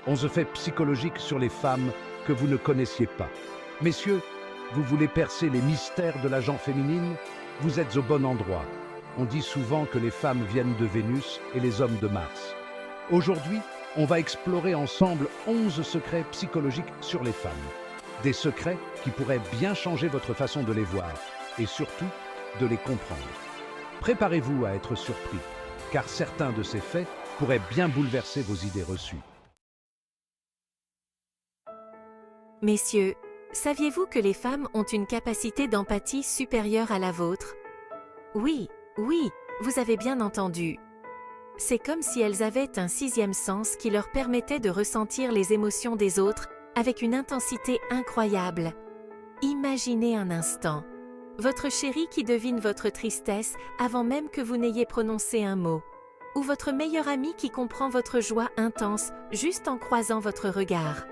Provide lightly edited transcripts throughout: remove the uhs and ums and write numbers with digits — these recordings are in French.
11 faits psychologiques sur les femmes que vous ne connaissiez pas. Messieurs, vous voulez percer les mystères de la gent féminine? Vous êtes au bon endroit. On dit souvent que les femmes viennent de Vénus et les hommes de Mars. Aujourd'hui, on va explorer ensemble 11 secrets psychologiques sur les femmes. Des secrets qui pourraient bien changer votre façon de les voir et surtout de les comprendre. Préparez-vous à être surpris, car certains de ces faits pourraient bien bouleverser vos idées reçues. Messieurs, saviez-vous que les femmes ont une capacité d'empathie supérieure à la vôtre? Oui, vous avez bien entendu. C'est comme si elles avaient un sixième sens qui leur permettait de ressentir les émotions des autres avec une intensité incroyable. Imaginez un instant, votre chéri qui devine votre tristesse avant même que vous n'ayez prononcé un mot, ou votre meilleur ami qui comprend votre joie intense juste en croisant votre regard.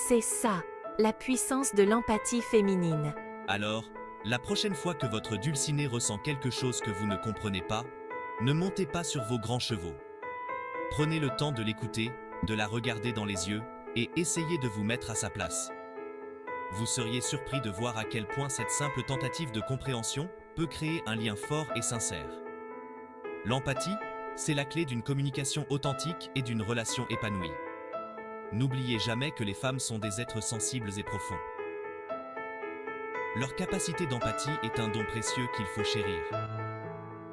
C'est ça, la puissance de l'empathie féminine. Alors, la prochaine fois que votre dulcinée ressent quelque chose que vous ne comprenez pas, ne montez pas sur vos grands chevaux. Prenez le temps de l'écouter, de la regarder dans les yeux et essayez de vous mettre à sa place. Vous seriez surpris de voir à quel point cette simple tentative de compréhension peut créer un lien fort et sincère. L'empathie, c'est la clé d'une communication authentique et d'une relation épanouie. N'oubliez jamais que les femmes sont des êtres sensibles et profonds. Leur capacité d'empathie est un don précieux qu'il faut chérir.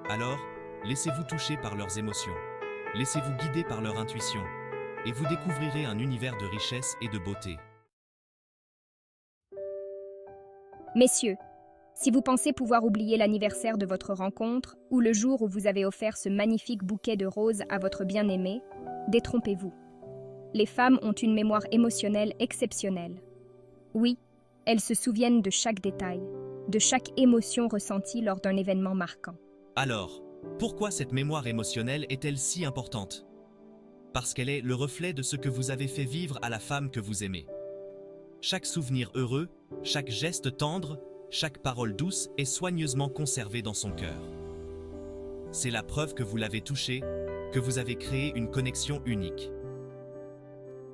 Alors, laissez-vous toucher par leurs émotions, laissez-vous guider par leur intuition, et vous découvrirez un univers de richesse et de beauté. Messieurs, si vous pensez pouvoir oublier l'anniversaire de votre rencontre ou le jour où vous avez offert ce magnifique bouquet de roses à votre bien-aimé, détrompez-vous. Les femmes ont une mémoire émotionnelle exceptionnelle. Oui, elles se souviennent de chaque détail, de chaque émotion ressentie lors d'un événement marquant. Alors, pourquoi cette mémoire émotionnelle est-elle si importante? Parce qu'elle est le reflet de ce que vous avez fait vivre à la femme que vous aimez. Chaque souvenir heureux, chaque geste tendre, chaque parole douce est soigneusement conservée dans son cœur. C'est la preuve que vous l'avez touchée, que vous avez créé une connexion unique.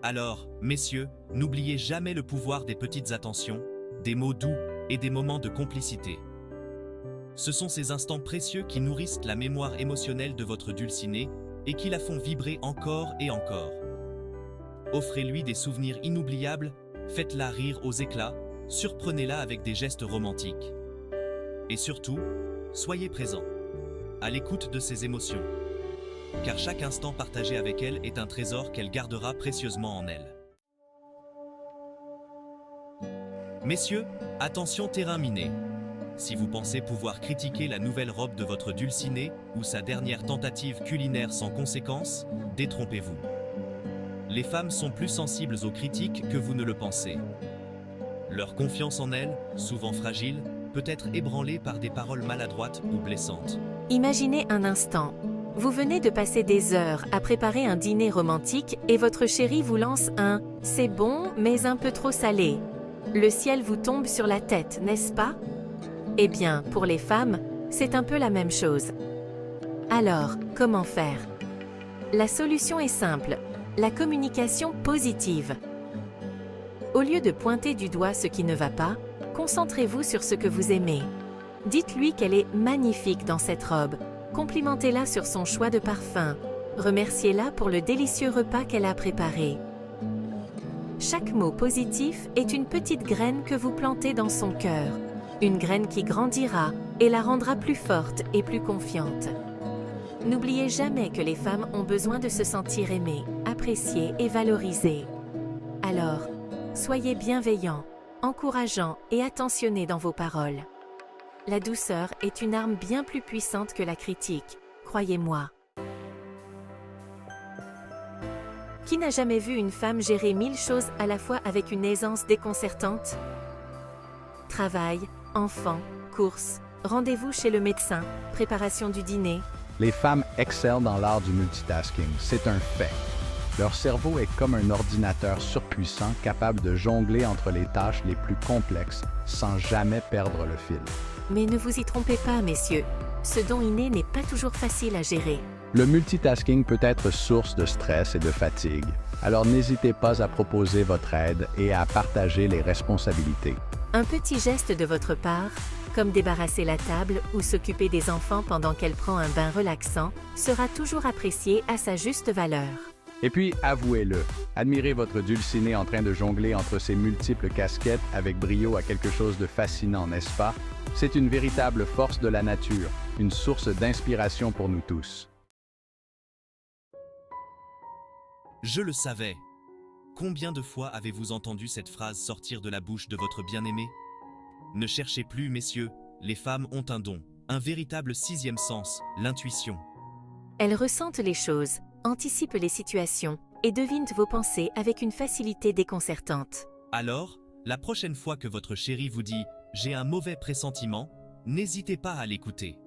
Alors, messieurs, n'oubliez jamais le pouvoir des petites attentions, des mots doux et des moments de complicité. Ce sont ces instants précieux qui nourrissent la mémoire émotionnelle de votre dulcinée et qui la font vibrer encore et encore. Offrez-lui des souvenirs inoubliables, faites-la rire aux éclats, surprenez-la avec des gestes romantiques. Et surtout, soyez présents, à l'écoute de ses émotions. Car chaque instant partagé avec elle est un trésor qu'elle gardera précieusement en elle. Messieurs, attention terrain miné. Si vous pensez pouvoir critiquer la nouvelle robe de votre dulcinée ou sa dernière tentative culinaire sans conséquence, détrompez-vous. Les femmes sont plus sensibles aux critiques que vous ne le pensez. Leur confiance en elles, souvent fragile, peut être ébranlée par des paroles maladroites ou blessantes. Imaginez un instant. Vous venez de passer des heures à préparer un dîner romantique et votre chéri vous lance un « c'est bon, mais un peu trop salé ». Le ciel vous tombe sur la tête, n'est-ce pas? Eh bien, pour les femmes, c'est un peu la même chose. Alors, comment faire? La solution est simple, la communication positive. Au lieu de pointer du doigt ce qui ne va pas, concentrez-vous sur ce que vous aimez. Dites-lui qu'elle est magnifique dans cette robe. Complimentez-la sur son choix de parfum. Remerciez-la pour le délicieux repas qu'elle a préparé. Chaque mot positif est une petite graine que vous plantez dans son cœur. Une graine qui grandira et la rendra plus forte et plus confiante. N'oubliez jamais que les femmes ont besoin de se sentir aimées, appréciées et valorisées. Alors, soyez bienveillants, encourageants et attentionnés dans vos paroles. La douceur est une arme bien plus puissante que la critique, croyez-moi. Qui n'a jamais vu une femme gérer 1000 choses à la fois avec une aisance déconcertante? Travail, enfants, courses, rendez-vous chez le médecin, préparation du dîner. Les femmes excellent dans l'art du multitasking, c'est un fait. Leur cerveau est comme un ordinateur surpuissant capable de jongler entre les tâches les plus complexes sans jamais perdre le fil. Mais ne vous y trompez pas, messieurs. Ce don inné n'est pas toujours facile à gérer. Le multitasking peut être source de stress et de fatigue, alors n'hésitez pas à proposer votre aide et à partager les responsabilités. Un petit geste de votre part, comme débarrasser la table ou s'occuper des enfants pendant qu'elle prend un bain relaxant, sera toujours apprécié à sa juste valeur. Et puis, avouez-le, admirer votre dulcinée en train de jongler entre ses multiples casquettes avec brio a quelque chose de fascinant, n'est-ce pas? C'est une véritable force de la nature, une source d'inspiration pour nous tous. Je le savais. Combien de fois avez-vous entendu cette phrase sortir de la bouche de votre bien-aimé? Ne cherchez plus, messieurs, les femmes ont un don, un véritable sixième sens, l'intuition. Elles ressentent les choses, anticipent les situations et devinent vos pensées avec une facilité déconcertante. Alors, la prochaine fois que votre chéri vous dit « j'ai un mauvais pressentiment », n'hésitez pas à l'écouter.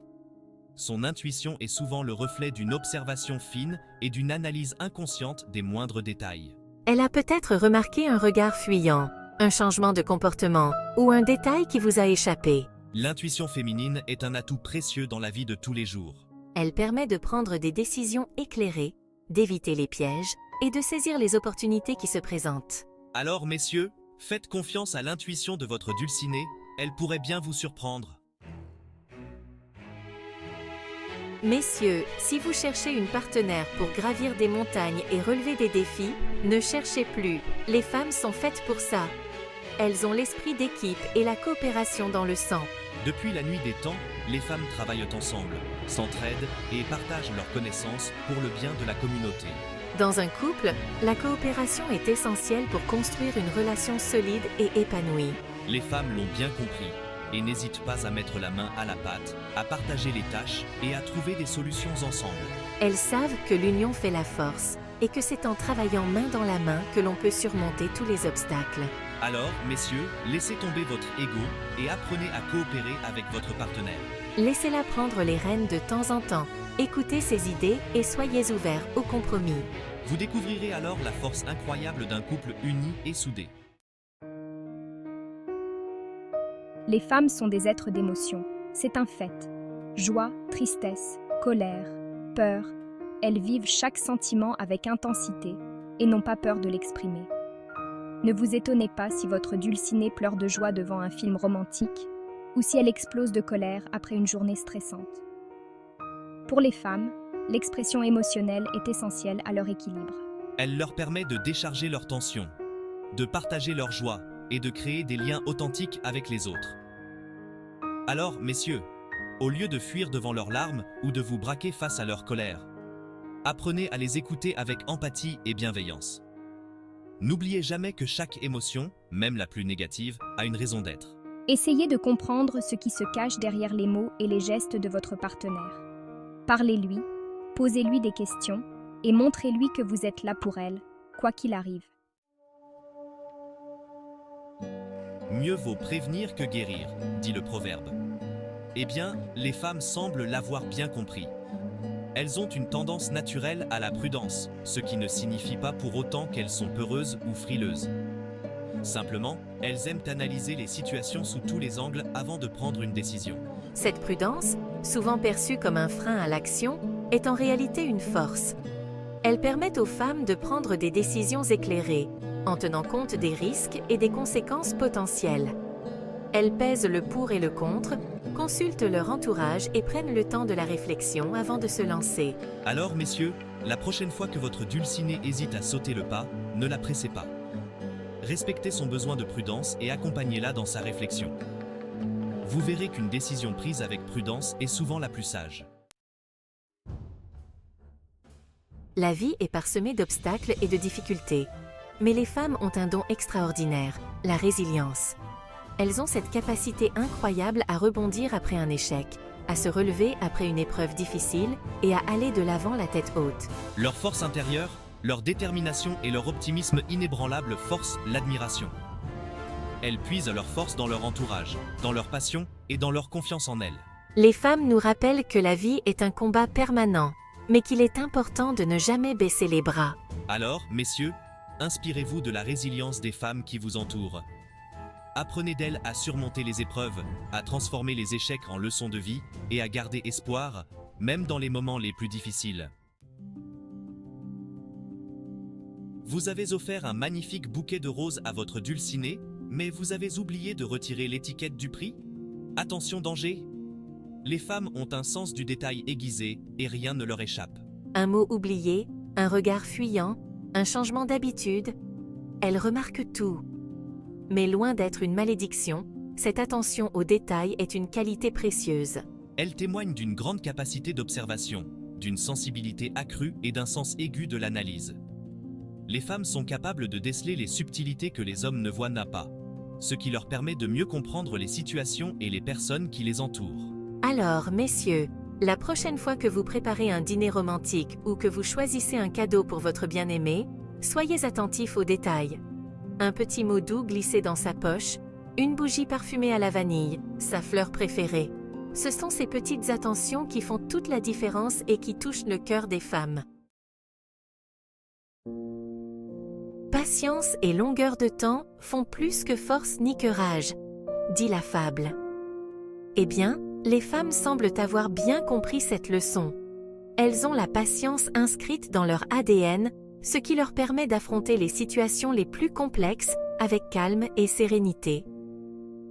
Son intuition est souvent le reflet d'une observation fine et d'une analyse inconsciente des moindres détails. Elle a peut-être remarqué un regard fuyant, un changement de comportement ou un détail qui vous a échappé. L'intuition féminine est un atout précieux dans la vie de tous les jours. Elle permet de prendre des décisions éclairées, d'éviter les pièges et de saisir les opportunités qui se présentent. Alors, messieurs, faites confiance à l'intuition de votre dulcinée, elle pourrait bien vous surprendre. Messieurs, si vous cherchez une partenaire pour gravir des montagnes et relever des défis, ne cherchez plus, les femmes sont faites pour ça. Elles ont l'esprit d'équipe et la coopération dans le sang. Depuis la nuit des temps, les femmes travaillent ensemble, s'entraident et partagent leurs connaissances pour le bien de la communauté. Dans un couple, la coopération est essentielle pour construire une relation solide et épanouie. Les femmes l'ont bien compris et n'hésitent pas à mettre la main à la pâte, à partager les tâches et à trouver des solutions ensemble. Elles savent que l'union fait la force et que c'est en travaillant main dans la main que l'on peut surmonter tous les obstacles. Alors, messieurs, laissez tomber votre ego et apprenez à coopérer avec votre partenaire. Laissez-la prendre les rênes de temps en temps, écoutez ses idées et soyez ouverts au compromis. Vous découvrirez alors la force incroyable d'un couple uni et soudé. Les femmes sont des êtres d'émotion, c'est un fait. Joie, tristesse, colère, peur, elles vivent chaque sentiment avec intensité et n'ont pas peur de l'exprimer. Ne vous étonnez pas si votre dulcinée pleure de joie devant un film romantique ou si elle explose de colère après une journée stressante. Pour les femmes, l'expression émotionnelle est essentielle à leur équilibre. Elle leur permet de décharger leurs tensions, de partager leur joie et de créer des liens authentiques avec les autres. Alors, messieurs, au lieu de fuir devant leurs larmes ou de vous braquer face à leur colère, apprenez à les écouter avec empathie et bienveillance. N'oubliez jamais que chaque émotion, même la plus négative, a une raison d'être. Essayez de comprendre ce qui se cache derrière les mots et les gestes de votre partenaire. Parlez-lui, posez-lui des questions et montrez-lui que vous êtes là pour elle, quoi qu'il arrive. Mieux vaut prévenir que guérir, dit le proverbe. Eh bien, les femmes semblent l'avoir bien compris. Elles ont une tendance naturelle à la prudence, ce qui ne signifie pas pour autant qu'elles sont peureuses ou frileuses. Simplement, elles aiment analyser les situations sous tous les angles avant de prendre une décision. Cette prudence, souvent perçue comme un frein à l'action, est en réalité une force. Elle permet aux femmes de prendre des décisions éclairées, en tenant compte des risques et des conséquences potentielles. Elles pèsent le pour et le contre, consultent leur entourage et prennent le temps de la réflexion avant de se lancer. Alors, messieurs, la prochaine fois que votre dulcinée hésite à sauter le pas, ne la pressez pas. Respectez son besoin de prudence et accompagnez-la dans sa réflexion. Vous verrez qu'une décision prise avec prudence est souvent la plus sage. La vie est parsemée d'obstacles et de difficultés. Mais les femmes ont un don extraordinaire, la résilience. Elles ont cette capacité incroyable à rebondir après un échec, à se relever après une épreuve difficile et à aller de l'avant la tête haute. Leur force intérieure, leur détermination et leur optimisme inébranlable forcent l'admiration. Elles puisent leur force dans leur entourage, dans leur passion et dans leur confiance en elles. Les femmes nous rappellent que la vie est un combat permanent, mais qu'il est important de ne jamais baisser les bras. Alors, messieurs, inspirez-vous de la résilience des femmes qui vous entourent. Apprenez d'elles à surmonter les épreuves, à transformer les échecs en leçons de vie et à garder espoir, même dans les moments les plus difficiles. Vous avez offert un magnifique bouquet de roses à votre dulcinée, mais vous avez oublié de retirer l'étiquette du prix? Attention danger! Les femmes ont un sens du détail aiguisé et rien ne leur échappe. Un mot oublié, un regard fuyant, un changement d'habitude. Elles remarquent tout. Mais loin d'être une malédiction, cette attention aux détails est une qualité précieuse. Elle témoigne d'une grande capacité d'observation, d'une sensibilité accrue et d'un sens aigu de l'analyse. Les femmes sont capables de déceler les subtilités que les hommes ne voient pas, ce qui leur permet de mieux comprendre les situations et les personnes qui les entourent. Alors, messieurs, la prochaine fois que vous préparez un dîner romantique ou que vous choisissez un cadeau pour votre bien-aimé, soyez attentifs aux détails. Un petit mot doux glissé dans sa poche, une bougie parfumée à la vanille, sa fleur préférée. Ce sont ces petites attentions qui font toute la différence et qui touchent le cœur des femmes. Patience et longueur de temps font plus que force ni que rage, dit la fable. Eh bien, les femmes semblent avoir bien compris cette leçon. Elles ont la patience inscrite dans leur ADN, ce qui leur permet d'affronter les situations les plus complexes avec calme et sérénité.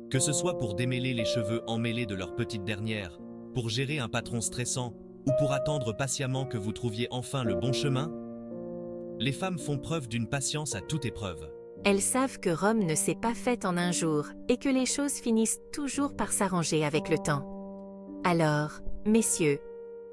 Que ce soit pour démêler les cheveux emmêlés de leur petite dernière, pour gérer un patron stressant ou pour attendre patiemment que vous trouviez enfin le bon chemin, les femmes font preuve d'une patience à toute épreuve. Elles savent que Rome ne s'est pas faite en un jour et que les choses finissent toujours par s'arranger avec le temps. Alors, messieurs,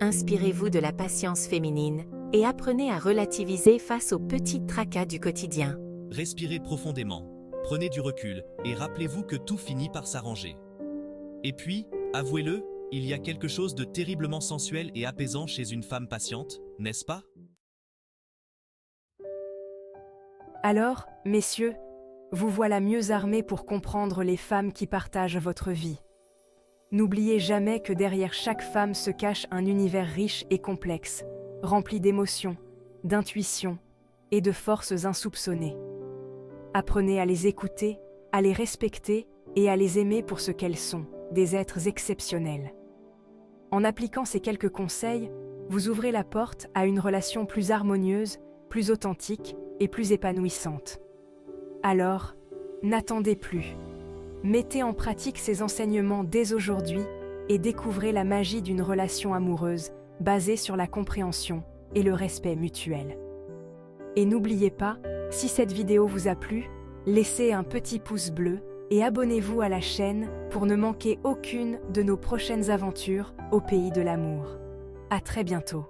inspirez-vous de la patience féminine et apprenez à relativiser face aux petits tracas du quotidien. Respirez profondément, prenez du recul et rappelez-vous que tout finit par s'arranger. Et puis, avouez-le, il y a quelque chose de terriblement sensuel et apaisant chez une femme patiente, n'est-ce pas? Alors, messieurs, vous voilà mieux armés pour comprendre les femmes qui partagent votre vie. N'oubliez jamais que derrière chaque femme se cache un univers riche et complexe, rempli d'émotions, d'intuitions et de forces insoupçonnées. Apprenez à les écouter, à les respecter et à les aimer pour ce qu'elles sont, des êtres exceptionnels. En appliquant ces quelques conseils, vous ouvrez la porte à une relation plus harmonieuse, plus authentique et plus épanouissante. Alors, n'attendez plus. Mettez en pratique ces enseignements dès aujourd'hui et découvrez la magie d'une relation amoureuse basée sur la compréhension et le respect mutuel. Et n'oubliez pas, si cette vidéo vous a plu, laissez un petit pouce bleu et abonnez-vous à la chaîne pour ne manquer aucune de nos prochaines aventures au pays de l'amour. À très bientôt.